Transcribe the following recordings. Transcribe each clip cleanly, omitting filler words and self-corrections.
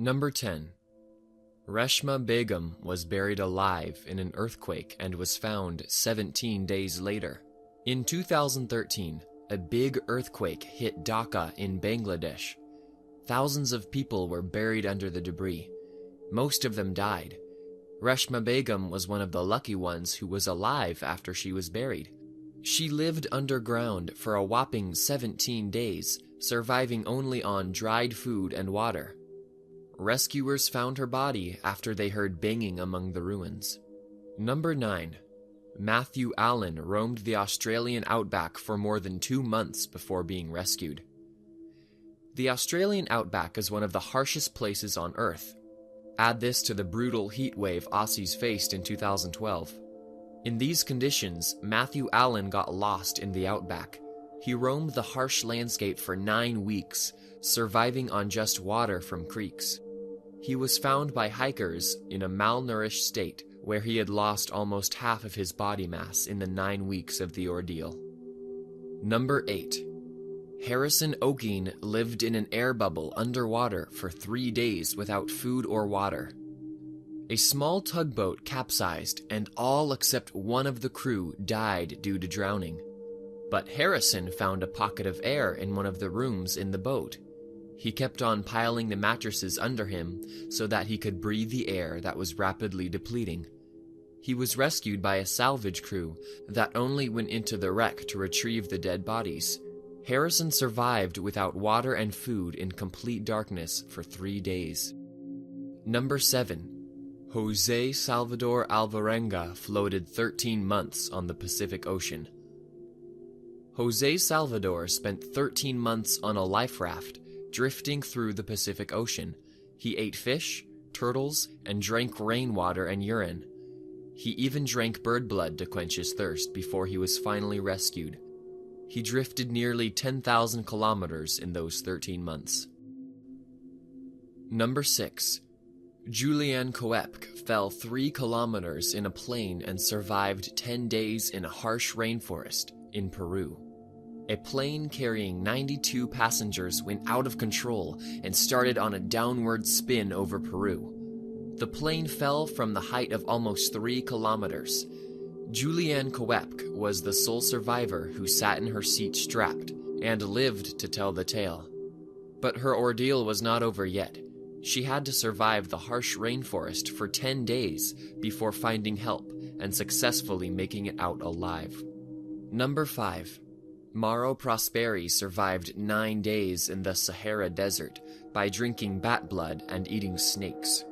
Number 10. Reshma Begum was buried alive in an earthquake and was found 17 days later. In 2013, a big earthquake hit Dhaka in Bangladesh. Thousands of people were buried under the debris. Most of them died. Reshma Begum was one of the lucky ones who was alive after she was buried. She lived underground for a whopping 17 days, surviving only on dried food and water. Rescuers found her body after they heard banging among the ruins. Number 9. Matthew Allen roamed the Australian outback for more than 2 months before being rescued. The Australian outback is one of the harshest places on Earth. Add this to the brutal heat wave Aussies faced in 2012. In these conditions, Matthew Allen got lost in the outback. He roamed the harsh landscape for 9 weeks, surviving on just water from creeks. He was found by hikers in a malnourished state, where he had lost almost half of his body mass in the 9 weeks of the ordeal. Number 8. Harrison Okene lived in an air bubble underwater for 3 days without food or water. A small tugboat capsized and all except one of the crew died due to drowning. But Harrison found a pocket of air in one of the rooms in the boat. He kept on piling the mattresses under him so that he could breathe the air that was rapidly depleting. He was rescued by a salvage crew that only went into the wreck to retrieve the dead bodies. Harrison survived without water and food in complete darkness for 3 days. Number 7. Jose Salvador Alvarenga floated 13 months on the Pacific Ocean. Jose Salvador spent 13 months on a life raft, drifting through the Pacific Ocean. He ate fish, turtles, and drank rainwater and urine. He even drank bird blood to quench his thirst before he was finally rescued. He drifted nearly 10,000 kilometers in those 13 months. Number 6. Julianne Koepke fell 3 kilometers in a plane and survived 10 days in a harsh rainforest in Peru. A plane carrying 92 passengers went out of control and started on a downward spin over Peru. The plane fell from the height of almost 3 kilometers. Julianne Koepke was the sole survivor who sat in her seat strapped and lived to tell the tale. But her ordeal was not over yet. She had to survive the harsh rainforest for 10 days before finding help and successfully making it out alive. Number 5. Mauro Prosperi survived 9 days in the Sahara Desert by drinking bat blood and eating snakes.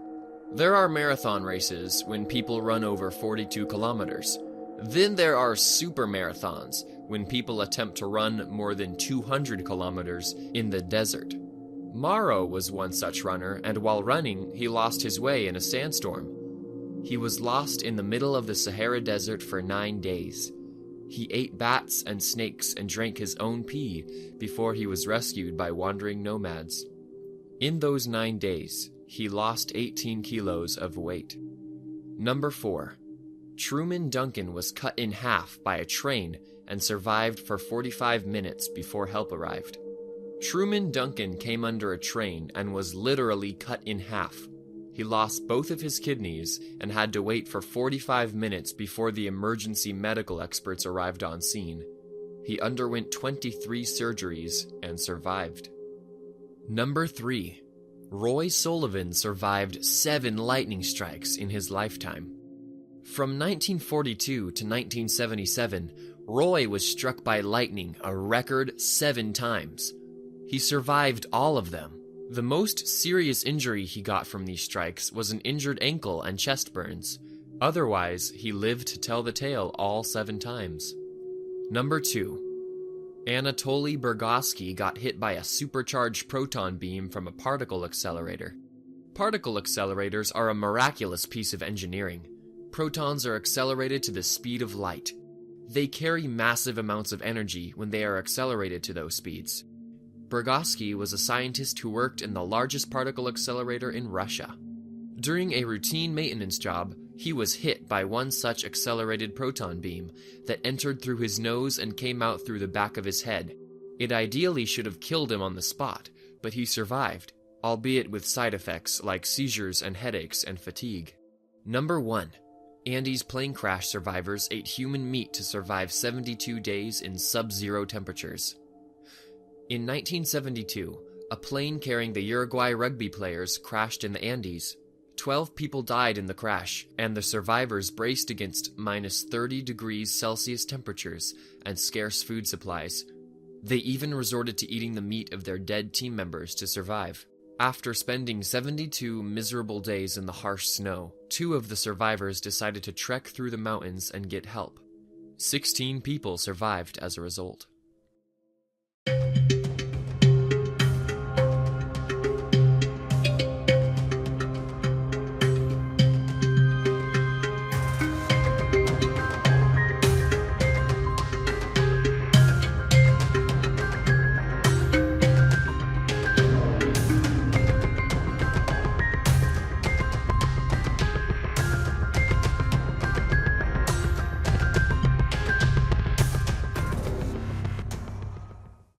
There are marathon races when people run over 42 kilometers. Then there are super marathons when people attempt to run more than 200 kilometers in the desert. Mauro was one such runner, and while running, he lost his way in a sandstorm. He was lost in the middle of the Sahara Desert for 9 days. He ate bats and snakes and drank his own pee before he was rescued by wandering nomads. In those 9 days, he lost 18 kilos of weight. Number 4. Truman Duncan was cut in half by a train and survived for 45 minutes before help arrived. Truman Duncan came under a train and was literally cut in half. He lost both of his kidneys and had to wait for 45 minutes before the emergency medical experts arrived on scene. He underwent 23 surgeries and survived. Number 3. Roy Sullivan survived 7 lightning strikes in his lifetime. From 1942 to 1977, Roy was struck by lightning a record 7 times. He survived all of them. The most serious injury he got from these strikes was an injured ankle and chest burns. Otherwise, he lived to tell the tale all 7 times. Number 2. Anatoly Bergosky got hit by a supercharged proton beam from a particle accelerator. Particle accelerators are a miraculous piece of engineering. Protons are accelerated to the speed of light. They carry massive amounts of energy when they are accelerated to those speeds. Bergosky was a scientist who worked in the largest particle accelerator in Russia. During a routine maintenance job, he was hit by one such accelerated proton beam that entered through his nose and came out through the back of his head. It ideally should have killed him on the spot, but he survived. albeit with side effects like seizures and headaches and fatigue. Number 1. Andes plane crash survivors ate human meat to survive 72 days in sub-zero temperatures. In 1972, a plane carrying the Uruguay rugby players crashed in the Andes. 12 people died in the crash, and the survivors braced against minus 30 degrees Celsius temperatures and scarce food supplies. They even resorted to eating the meat of their dead team members to survive. After spending 72 miserable days in the harsh snow, 2 of the survivors decided to trek through the mountains and get help. 16 people survived as a result.